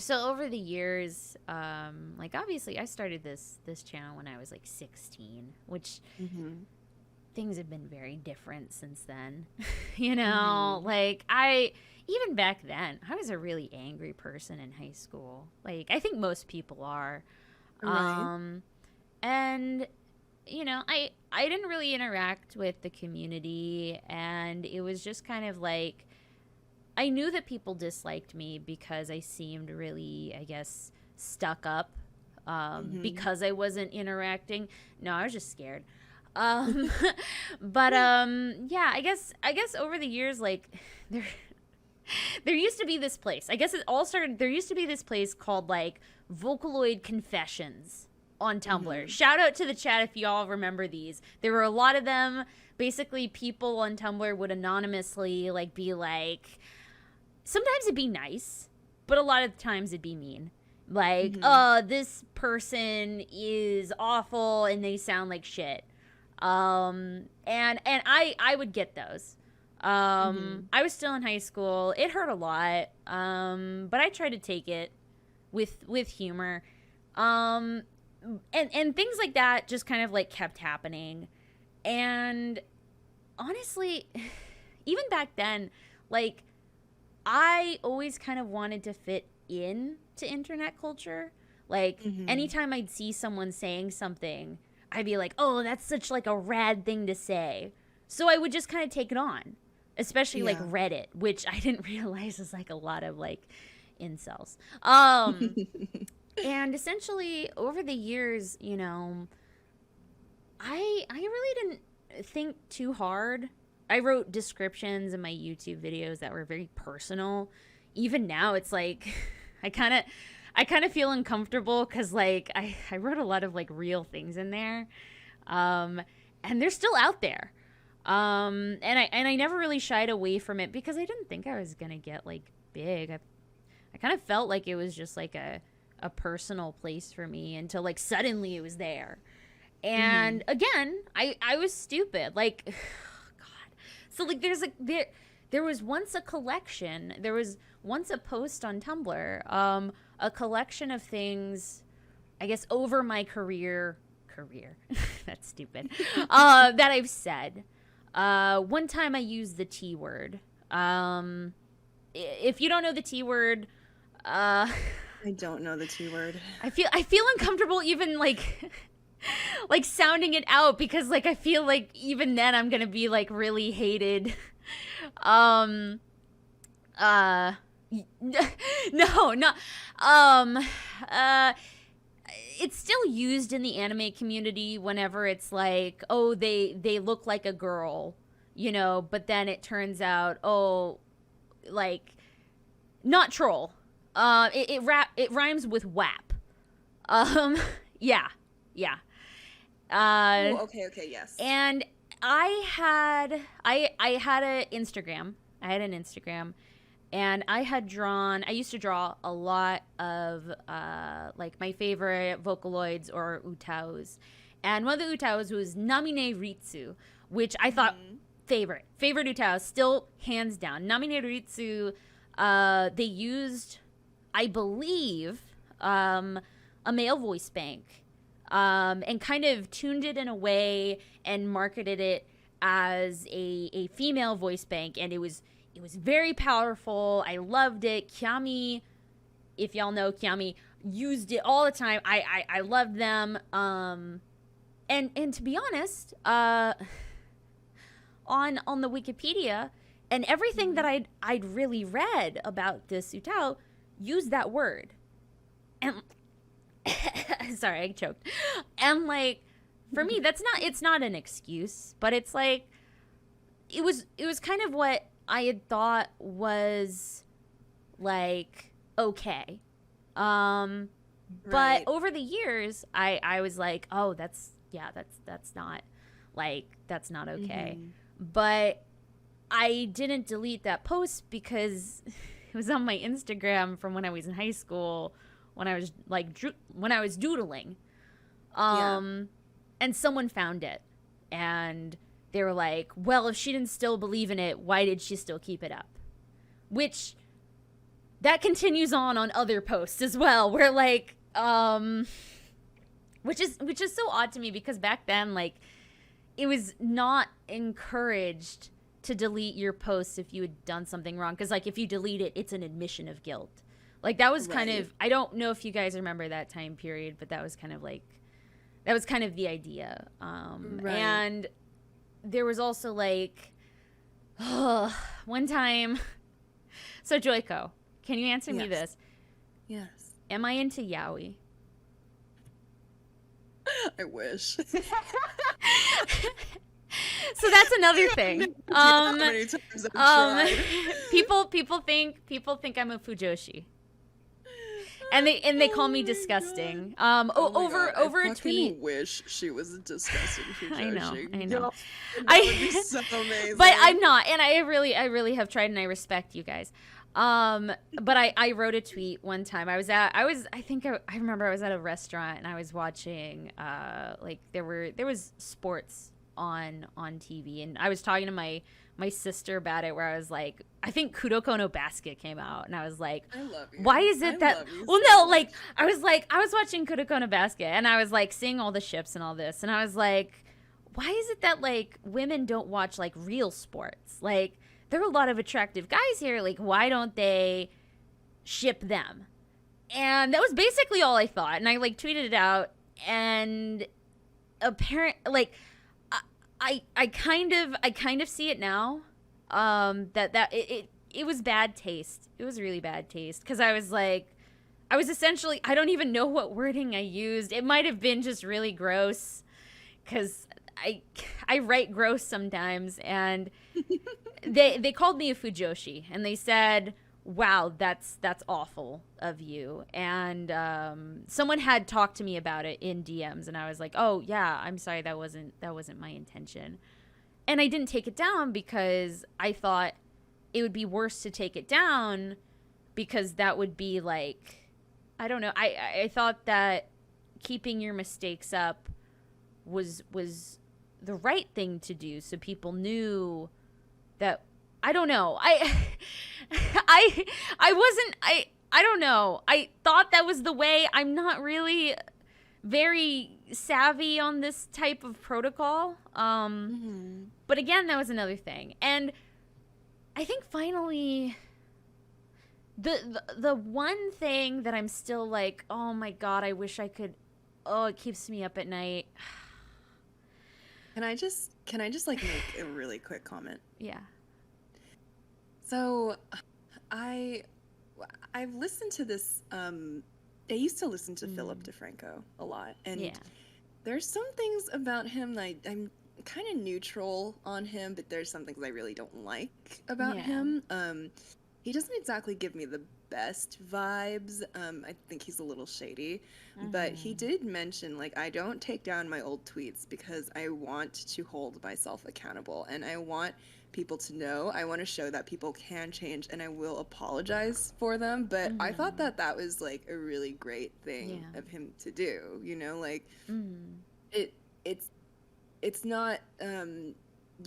So over the years, like obviously I started this channel when I was like 16, which Mm-hmm. things have been very different since then. You know, Mm-hmm. like even back then, I was a really angry person in high school. Like I think most people are. Right. Um and you know, I didn't really interact with the community, and it was just kind of like I knew that people disliked me because I seemed really, I guess, stuck up, Mm-hmm. because I wasn't interacting. No, I was just scared. Um, but yeah, I guess over the years, like there there used to be this place. I guess it all started. There used to be this place called like Vocaloid Confessions on Tumblr. Mm-hmm. Shout out to the chat if y'all remember these. There were a lot of them. Basically, people on Tumblr would anonymously like be like, sometimes it'd be nice, but a lot of times it'd be mean. Like, Mm-hmm. this person is awful and they sound like shit. And I would get those. Mm-hmm. I was still in high school. It hurt a lot. But I tried to take it with humor. Um, and things like that just kind of like kept happening. And honestly, even back then, like I always kind of wanted to fit in to internet culture. Like Mm-hmm. anytime I'd see someone saying something, I'd be like, "Oh, that's such like a rad thing to say." So I would just kind of take it on, especially like Yeah. Reddit, which I didn't realize is like a lot of like incels. And essentially over the years, you know, I really didn't think too hard. I wrote descriptions in my YouTube videos that were very personal. Even now it's like I kind of I kind of feel uncomfortable cuz like I wrote a lot of like real things in there. Um and they're still out there. And I never really shied away from it because I didn't think I was going to get like big. I kind of felt like it was just like a personal place for me until like suddenly it was there. Mm-hmm. And again, I was stupid. Like god. So like there was once a collection. There was once a post on Tumblr, a collection of things, I guess over my career. That's stupid. That I've said. One time I used the T word. If you don't know the T word, uh I don't know the T word. I feel uncomfortable even like like sounding it out because like I feel like even then I'm gonna be like really hated. Um uh no, not um uh it's still used in the anime community whenever it's like, oh, they look like a girl, you know, but then it turns out, oh, like not troll. It rhymes with WAP. Um yeah. Yeah. Uh Oh, okay, okay, yes. and I had a Instagram. I had an Instagram, and I used to draw a lot of like my favorite Vocaloids or utaos. And one of the utaos was Namine Ritsu, which I thought Mm-hmm. favorite utao, still hands down. Namine Ritsu, they used, I believe, a male voice bank, and kind of tuned it in a way and marketed it as a female voice bank, and it was very powerful. I loved it. Kiami, if y'all know Kiami, used it all the time. I loved them. And to be honest, on the Wikipedia and everything that Mm-hmm. I'd really read about this Utao used that word. And sorry, I choked. And like for me, it's not an excuse, but it's like it was kind of what I had thought was like okay. Um but Right. over the years, I was like, "Oh, that's not that's not okay." Mm-hmm. But I didn't delete that post because it was on my Instagram from when I was in high school when I was like when I was doodling. Yeah. Um and someone found it, and they were like, "Well, if she didn't still believe in it, why did she still keep it up?" Which that continues on other posts as well, where like which is so odd to me, because back then, like, it was not encouraged to delete your posts if you had done something wrong, because like if you delete it, it's an admission of guilt. Like that was kind of, I don't know if you guys remember that time period, but that was kind of like, that was kind of the idea. And there was also like one time, so Joyko, can you answer me this? Yes. Am I into yaoi? I wish. So that's another thing. People think I'm a fujoshi, and they call me disgusting. Over a tweet. I wish she was a disgusting fujoshi. I know. That would be so amazing. But I'm not, and I really have tried, and I respect you guys. But I wrote a tweet one time. I remember I was at a restaurant and I was watching like there was sports on TV, and I was talking to my sister about it, where I was like, I think Kuroko no Basket came out, and I was like, I love you. Why is it that, well, no, like I was watching Kuroko no Basket, and I was like seeing all the ships and all this, and I was like, why is it that like women don't watch like real sports? Like, there are a lot of attractive guys here. Like, why don't they ship them? And that was basically all I thought. And I like tweeted it out, and like I kind of see it now. That it was bad taste. It was really bad taste, because I was essentially, I don't even know what wording I used. It might have been just really gross, because I write gross sometimes, and they called me a fujoshi, and they said, wow, that's awful of you. And someone had talked to me about it in DMs, and I was like, oh yeah, I'm sorry, that wasn't my intention. And I didn't take it down, because I thought it would be worse to take it down, because that would be like, I don't know, I thought that keeping your mistakes up was the right thing to do, so people knew that, I don't know, I don't know, I thought that was the way. I'm not really very savvy on this type of protocol, but again, that was another thing. And I think finally the one thing that I'm still like, oh my god, I wish I could, it keeps me up at night. Can I just like make a really quick comment? Yeah. So, I've listened to this. I used to listen to Philip DeFranco a lot, and there's some things about him that I'm kind of neutral on him, but there's some things I really don't like about him. He doesn't exactly give me the best vibes. I think he's a little shady, but he did mention, like, I don't take down my old tweets because I want to hold myself accountable, and I want people to know, I want to show that people can change, and I will apologize for them. But I thought that was like a really great thing of him to do, you know, like it's not you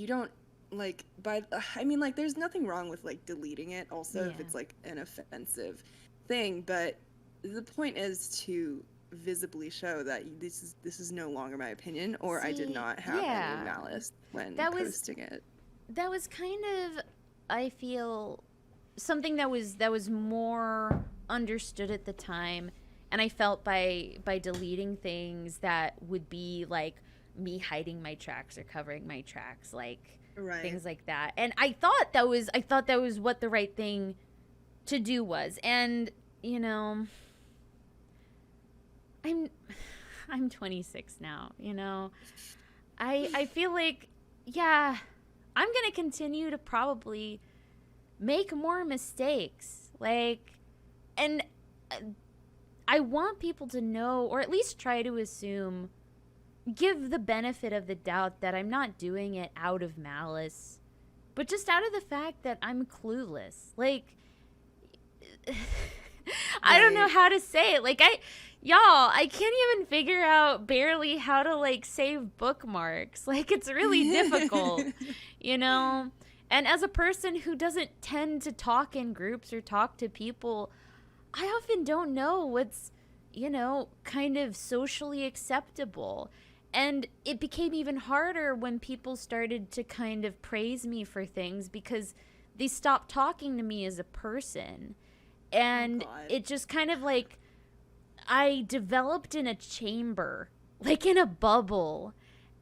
don't, like, I mean, like, there's nothing wrong with like deleting it also if it's like an offensive thing, but the point is to visibly show that this is no longer my opinion, or I did not have any malice when posting it. That was kind of, I feel, something that was more understood at the time, and I felt by deleting things that would be like me hiding my tracks or covering my tracks, like things like that. And I thought that was what the right thing to do was. And you know, I'm 26 now, you know. I feel like, yeah, I'm going to continue to probably make more mistakes. Like, and I want people to know, or at least try to assume, give the benefit of the doubt that I'm not doing it out of malice, but just out of the fact that I'm clueless. Like, I don't know how to say it. Like, I can't even figure out barely how to like save bookmarks. Like, it's really difficult, you know? And as a person who doesn't tend to talk in groups or talk to people, I often don't know what's, kind of socially acceptable. And it became even harder when people started to kind of praise me for things because they stopped talking to me as a person. And it just kind of like, I developed in a chamber, like in a bubble.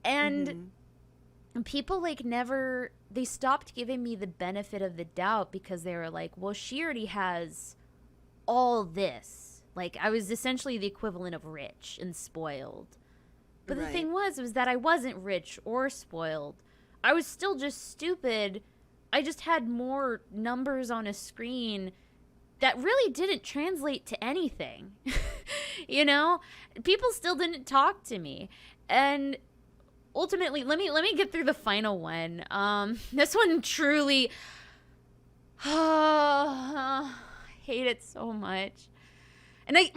And people like never, they stopped giving me the benefit of the doubt because they were like, well, she already has all this. Like, I was essentially the equivalent of rich and spoiled. But the thing was that I wasn't rich or spoiled. I was still just stupid. I just had more numbers on a screen that really didn't translate to anything. People still didn't talk to me. And ultimately, let me get through the final one. This one truly, I hate it so much. And I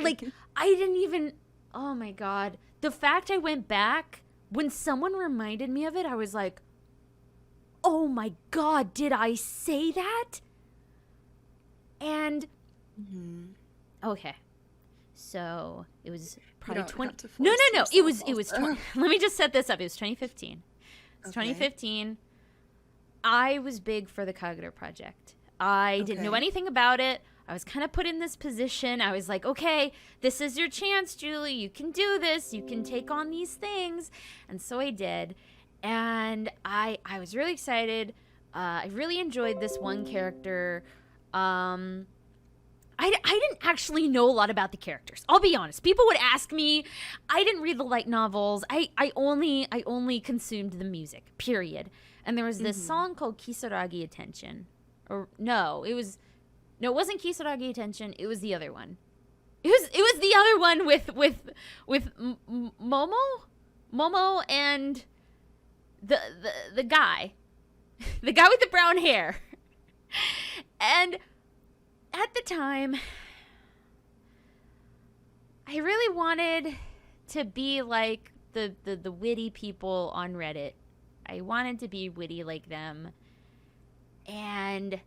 didn't even, oh my God. The fact I went back, when someone reminded me of it, I was like, oh my God, did I say that? And, okay. So, it was probably 20. No. It was 20. Let me just set this up. It was 2015. It's 2015. I was big for the Kagura Project. I didn't know anything about it. I was kind of put in this position. I was like, okay, this is your chance, Julie. You can do this. You can take on these things. And so I did. And I was really excited. I really enjoyed this one character. I didn't actually know a lot about the characters. I'll be honest. People would ask me. I didn't read the light novels. I only consumed the music, period. And there was this song called Kisaragi Attention. No, it wasn't Kisaragi Attention. It was the other one. It was the other one with Momo and the guy, the guy with the brown hair. And at the time, I really wanted to be like the witty people on Reddit. I wanted to be witty like them. And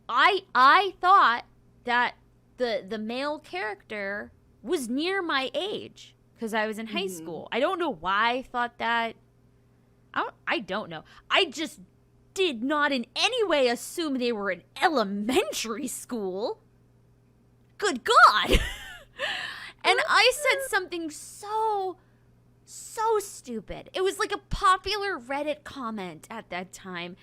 I thought that the male character was near my age because I was in high school. I don't know why I thought that. I don't know. I just did not in any way assume they were in elementary school. Good God. And I said something so stupid. It was like a popular Reddit comment at that time.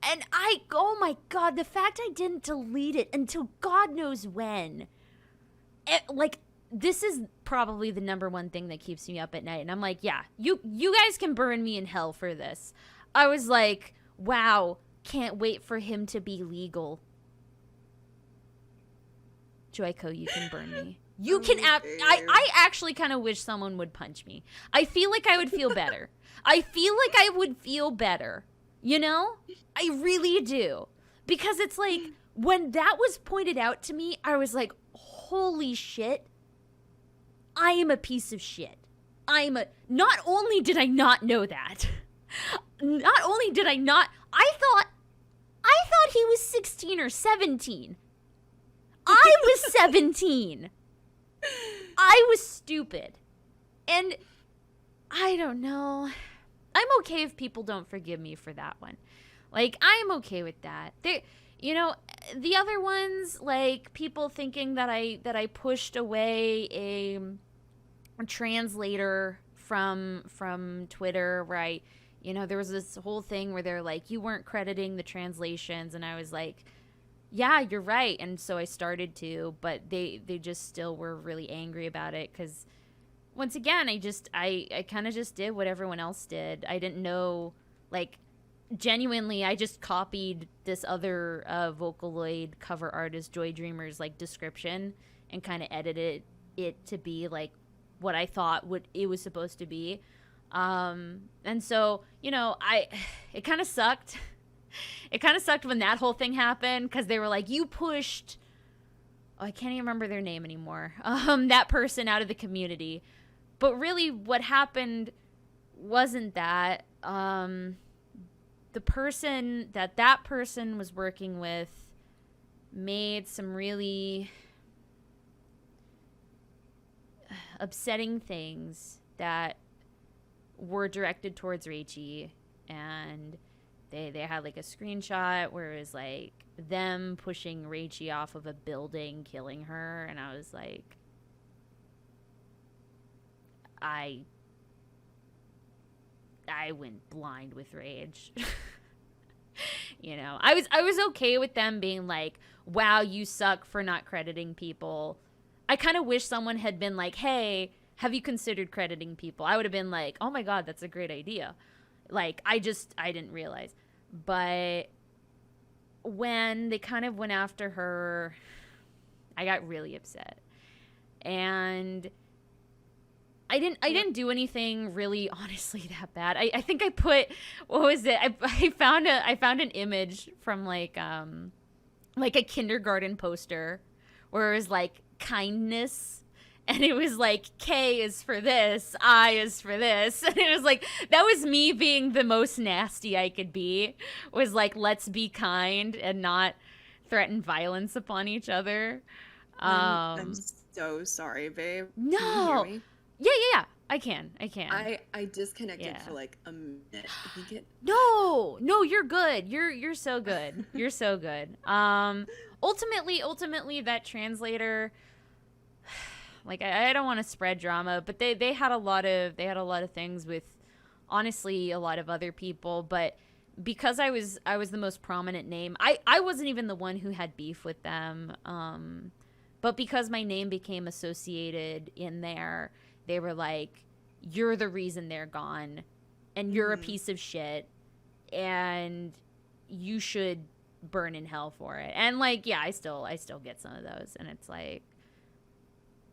And oh my God, the fact I didn't delete it until God knows when. This is probably the number one thing that keeps me up at night. And I'm like, yeah, you guys can burn me in hell for this. I was like, wow, can't wait for him to be legal. Joyko, you can burn me. You can. I actually kind of wish someone would punch me. I feel like I would feel better. I feel like I would feel better. I really do. Because it's like, when that was pointed out to me, I was like, holy shit. I am a piece of shit. Not only did I not know that, not only did I not, I thought he was 16 or 17. I was 17. I was stupid. And I don't know. I'm okay if people don't forgive me for that one. Like, I'm okay with that. The other ones, like people thinking that I pushed away a translator from Twitter, where there was this whole thing where they're like, you weren't crediting the translations, and I was like, yeah, you're right. And so I started to, but they just still were really angry about it because, once again, I kind of just did what everyone else did. I didn't know, like, genuinely, I just copied this other Vocaloid cover artist, Joy Dreamer's, like, description and kind of edited it to be, like, what I thought it was supposed to be. And so, it kind of sucked. It kind of sucked when that whole thing happened because they were like, you pushed, I can't even remember their name anymore, that person out of the community. But really what happened wasn't that. the person that person was working with made some really upsetting things that were directed towards Rachie, and they had like a screenshot where it was like them pushing Rachie off of a building, killing her, and I was like, I went blind with rage. You know, I was okay with them being like, wow, you suck for not crediting people. I kind of wish someone had been like, hey, have you considered crediting people? I would have been like, oh my God, that's a great idea. Like, I didn't realize. But when they kind of went after her, I got really upset. And I didn't do anything really, honestly, that bad. I think I put, what was it? I found an image from like a kindergarten poster where it was like kindness, and it was like K is for this, I is for this, and it was like, that was me being the most nasty I could be, was like, let's be kind and not threaten violence upon each other. I'm so sorry, babe. No. Can you hear me? Yeah. I can. I disconnected for like a minute. I think it. No, you're good. You're so good. You're so good. Ultimately, that translator, like, I don't want to spread drama, but they had a lot of things with, honestly, a lot of other people, but because I was the most prominent name, I wasn't even the one who had beef with them. But because my name became associated in there, they were like, you're the reason they're gone, and you're a piece of shit, and you should burn in hell for it. And like, yeah, I still get some of those, and it's like,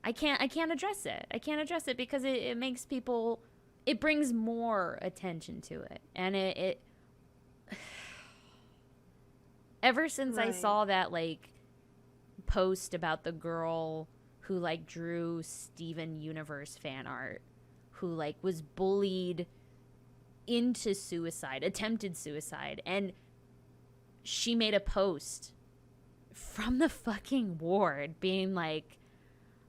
I can't address it. I can't address it because it makes people, it brings more attention to it. And it ever since I saw that like post about the girl who like drew Steven Universe fan art, who like was bullied into suicide, attempted suicide, and she made a post from the fucking ward being like,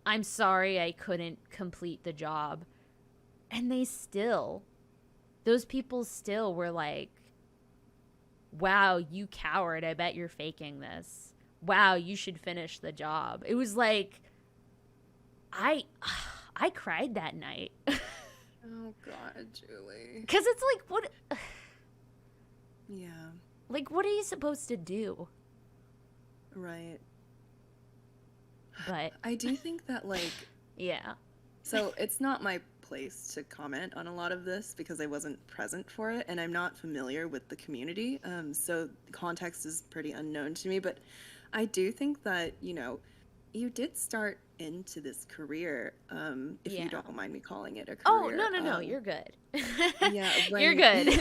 I'm sorry I couldn't complete the job. And those people still were like, wow, you coward, I bet you're faking this. Wow, you should finish the job. It was like, I cried that night. Oh God, Julie. Because it's like, what? Yeah. Like, what are you supposed to do? Right. But I do think that, like, yeah. So it's not my place to comment on a lot of this because I wasn't present for it and I'm not familiar with the community. So context is pretty unknown to me. But I do think that, you know, you did start into this career, if you don't mind me calling it a career. Oh, no, you're good. Yeah, you're good.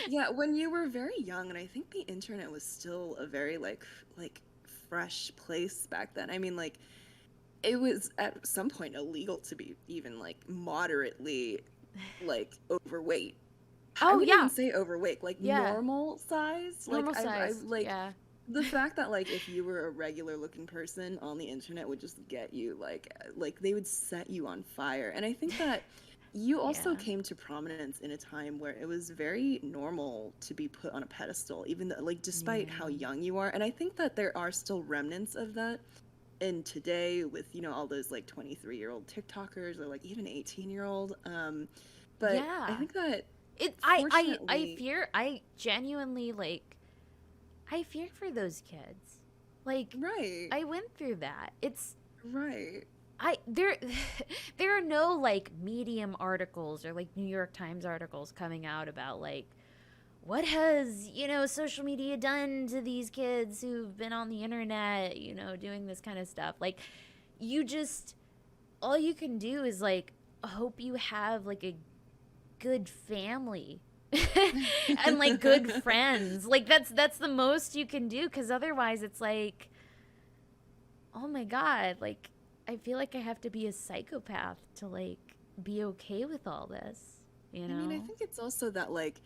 Yeah, when you were very young, and I think the internet was still a very like fresh place back then. I mean, like, it was at some point illegal to be even like moderately like overweight. I wouldn't even say overweight, like normal size. Normal like size. I like yeah. The fact that like if you were a regular looking person on the internet would just get you like they would set you on fire. And I think that you also came to prominence in a time where it was very normal to be put on a pedestal, even though, like, despite how young you are. And I think that there are still remnants of that in today with, you know, all those like 23-year-old TikTokers or like even 18-year-old. But I think that I genuinely like, I fear for those kids. Like, I went through that. It's there are no like Medium articles or like New York Times articles coming out about like, what has, you know, social media done to these kids who've been on the internet, you know, doing this kind of stuff. Like, all you can do is like hope you have like a good family and like good friends. Like, that's the most you can do, because otherwise it's like, oh my God, like, I feel like I have to be a psychopath to like be okay with all this, you know? I mean, I think it's also that like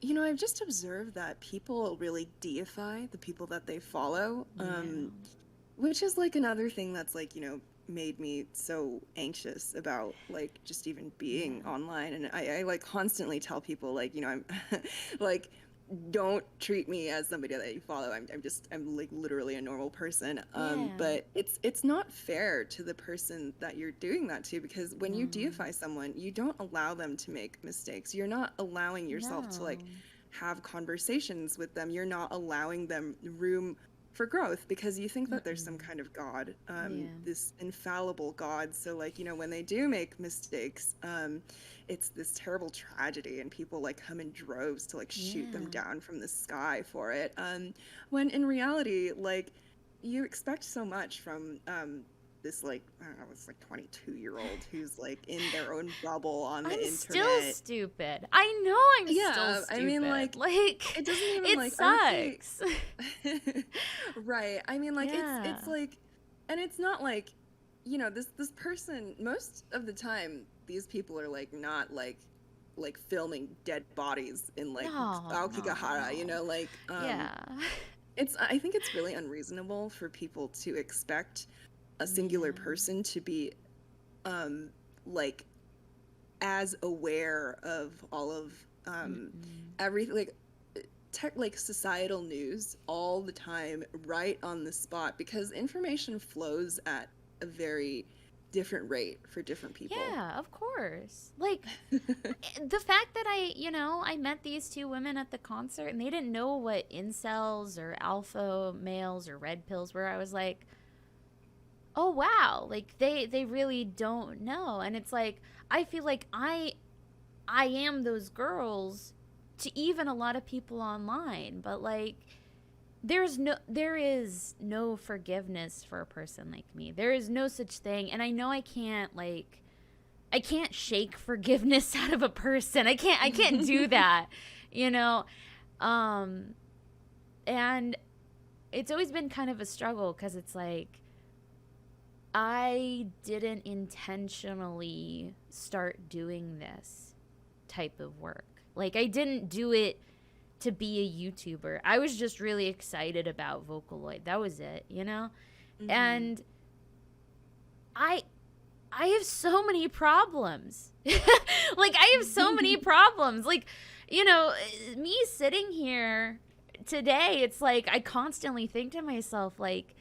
I've just observed that people really deify the people that they follow, Yeah. which is like another thing that's like, made me so anxious about like just even being Yeah. online. And I like constantly tell people like, I'm like, don't treat me as somebody that you follow. I'm like literally a normal person. Yeah. But it's not fair to the person that you're doing that to, because when you No. deify someone, you don't allow them to make mistakes. You're not allowing yourself to like No. have conversations with them. You're not allowing them room for growth because you think that there's some Mm-mm. kind of God, Yeah. this infallible God. So like, when they do make mistakes, it's this terrible tragedy, and people like come in droves to like shoot them Yeah. down from the sky for it. When in reality, like, you expect so much from this like, I don't know, it's like 22-year-old who's like in their own bubble on the I'm still internet. stupid. I know I'm still Yeah, I mean, stupid. like, Like, it doesn't even it like, honestly. sucks. Right. I mean, like, Yeah. it's like, and it's not like, this person, most of the time these people are like not like filming dead bodies in like No, no, no, Aokigahara, no. like, Yeah. I think it's really unreasonable for people to expect a singular Yeah. person to be like as aware of all of Mm-mm. everything, like tech, like societal news all the time, right on the spot, because information flows at a very different rate for different people. Yeah, of course. Like, the fact that I met these two women at the concert and they didn't know what incels or alpha males or red pills were, I was like, oh wow, like they really don't know. And it's like I feel like I am those girls to even a lot of people online, but like there is no forgiveness for a person like me. There is no such thing. And I know I can't shake forgiveness out of a person. I can't do that, you know. Um and it's always been kind of a struggle cuz it's like I didn't intentionally start doing this type of work. Like I didn't do it to be a YouTuber. I was just really excited about Vocaloid. That was it, you know? Hmm. And I I have so many problems. Like I have so many problems. Like, me sitting here today, it's like I constantly think to myself like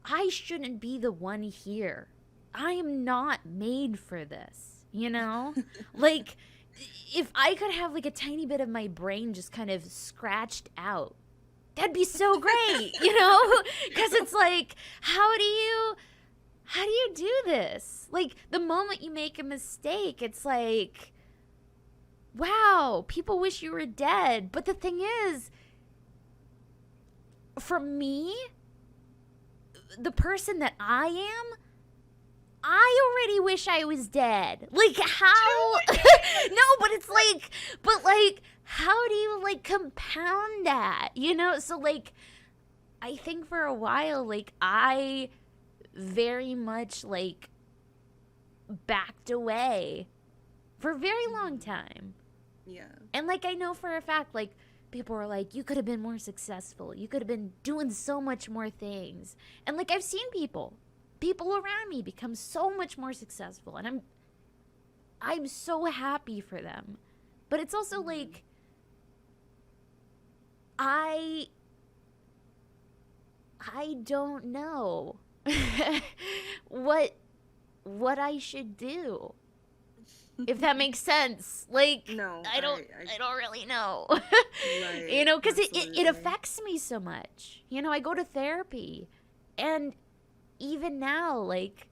I shouldn't be the one here. I am not made for this, you know? Like, if I could have like a tiny bit of my brain just kind of scratched out, that'd be so great, you know? Because it's like, how do you do this? Like, the moment you make a mistake, it's like, wow, people wish you were dead. But the thing is, for me, the person that I am, I already wish I was dead. Like how no, but how do you like compound that? You know? So like I think for a while like I very much like backed away for a very long Hmm. time. Yeah. And like I know for a fact like people were like you could have been more successful. You could have been doing so much more things. And like I've seen people around me become so much more successful and I'm so happy for them. But it's also Hmm. like I I don't know what what I should do. If that makes sense. Like No, I don't I don't really know. right, Cuz it absolutely. affects me so much. I go to therapy and even now like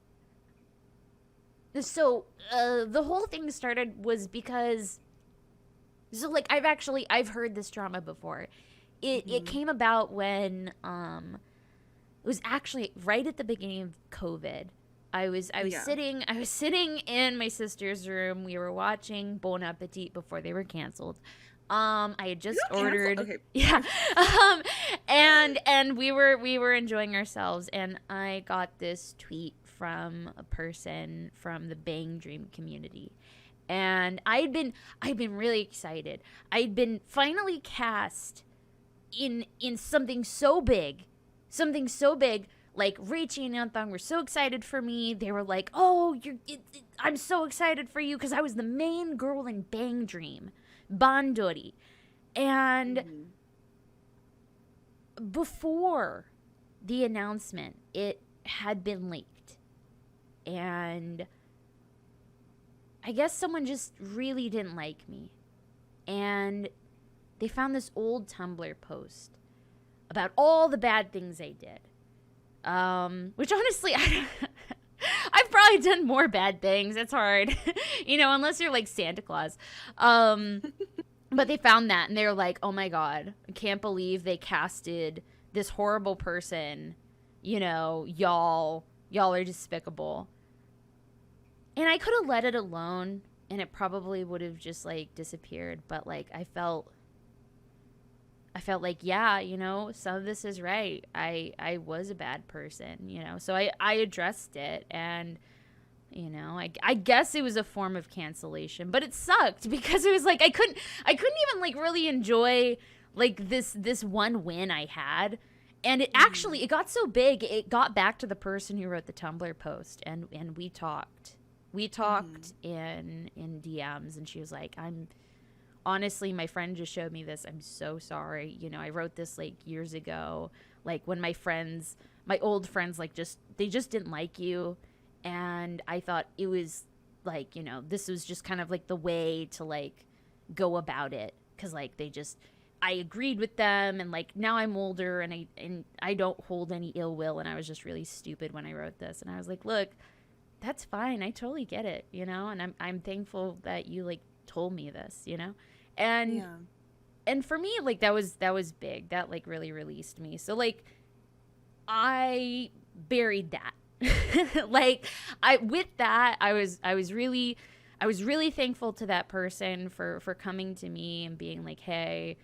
so the whole thing started was because so like I've heard this drama before. It Hmm. came about when it was actually right at the beginning of COVID. Yeah. I was sitting in my sister's room. We were watching Bon Appetit before they were canceled. I had You just got canceled? ordered Okay. yeah. And we were enjoying ourselves and I got this tweet from a person from the Bang Dream community. And I'd been really excited. I'd been finally cast in something so big. Like Rachie and Yanthong were so excited for me. They were like, "Oh, I'm so excited for you," because I was the main girl in Bang Dream, Bandori. And before the announcement, it had been leaked. And I guess someone just really didn't like me. And they found this old Tumblr post about all the bad things I did. Which honestly, I've probably done more bad things. It's hard, unless you're like Santa Claus. But they found that and they were like, "Oh my God, I can't believe they casted this horrible person. Y'all are despicable." And I could have let it alone and it probably would have just like disappeared. But like, I felt like, yeah, some of this is right. I was a bad person, so I addressed it. And, I guess it was a form of cancellation, but it sucked because it was like, I couldn't even like really enjoy like this one win I had. And it actually, it got so big, it got back to the person who wrote the Tumblr post and we talked. We talked in DMs and she was like, honestly, my friend just showed me this. I'm so sorry. I wrote this like years ago, like when my old friends, like they just didn't like you. And I thought it was like, this was just kind of like the way to like go about it. 'Cause like I agreed with them and like now I'm older and I don't hold any ill will. And I was just really stupid when I wrote this. And I was like, look, that's fine. I totally get it, and I'm thankful that you like told me this, and for me, like that was big. That like really released me. So like I buried that. Like I was really thankful to that person for coming to me and being like, "Hey,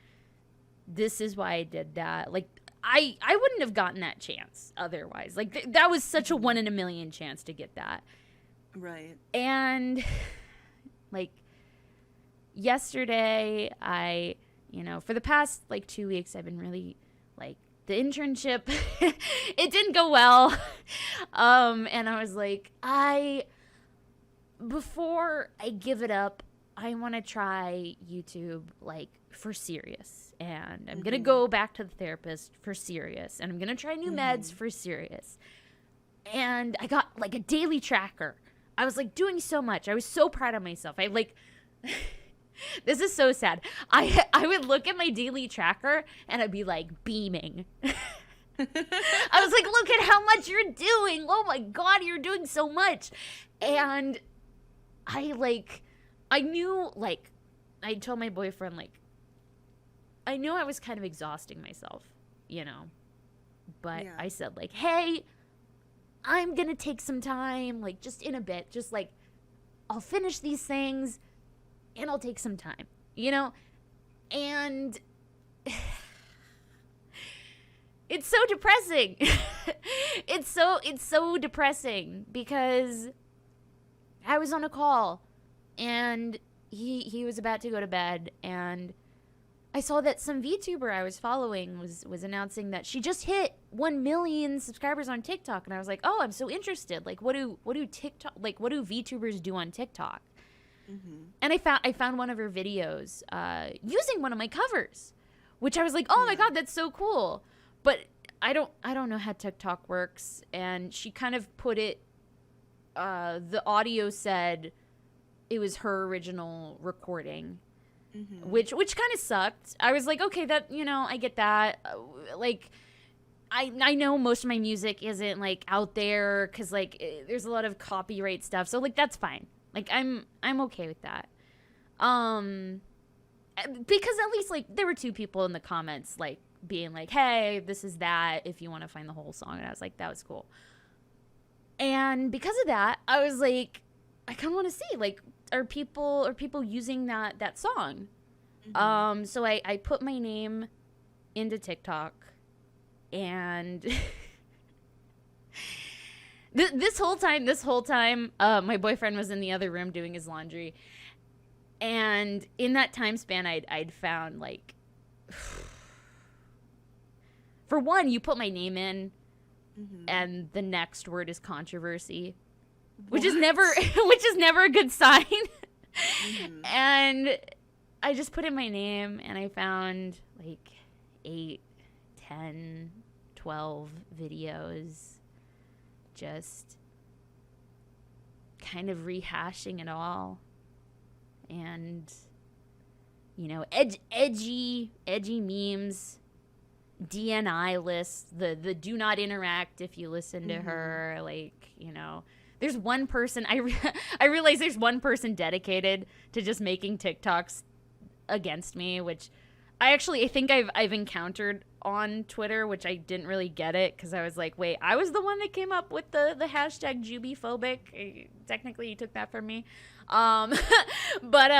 this is why I did that." Like I wouldn't have gotten that chance otherwise. Like that was such a 1 in a million chance to get that. Right. And like yesterday, I, for the past like 2 weeks, I've been really like the internship, it didn't go well. And I was like, before I give it up, I want to try YouTube like for serious. And I'm going to go back to the therapist for serious. And I'm going to try new meds for serious. And I got like a daily tracker. I was like doing so much. I was so proud of myself. I like... This is so sad. I would look at my daily tracker and I'd be like beaming. I was like, look at how much you're doing. Oh my God, you're doing so much. And I knew, like, I told my boyfriend, like, I knew I was kind of exhausting myself, But yeah. I said, like, hey, I'm going to take some time, like, just in a bit. Just, like, I'll finish these things. And I'll take some time, and it's so depressing. It's so depressing because I was on a call and he was about to go to bed and I saw that some VTuber I was following was announcing that she just hit 1 million subscribers on TikTok. And I was like, oh, I'm so interested. Like, what do VTubers do on TikTok? And I found one of her videos using one of my covers, which I was like, oh my God, that's so cool. But I don't know how TikTok works. And she kind of put it, the audio said it was her original recording, which kind of sucked. I was like, okay, that, I get that. Like, I know most of my music isn't like out there because like there's a lot of copyright stuff. So like, that's fine. Like, I'm okay with that. Because at least, like, there were 2 people in the comments, like, being like, hey, this is that, if you want to find the whole song. And I was like, that was cool. And because of that, I was like, I kind of want to see, like, are people using that song? So I put my name into TikTok. And... This whole time, my boyfriend was in the other room doing his laundry, And in that time span, I'd found, like, for one, you put my name in, and the next word is controversy, which is never a good sign. And I just put in my name, and I found like 8, 10, 12 videos, just kind of rehashing it all. And, you know, edgy memes, DNI lists, the do not interact if you listen to her. Like, you know, there's one person, I realize there's one person dedicated to just making TikToks against me, which I think I've encountered on Twitter, which I didn't really get it, because I was like, wait, I was the one that came up with the hashtag Jubyphobic. Technically, you took that from me. But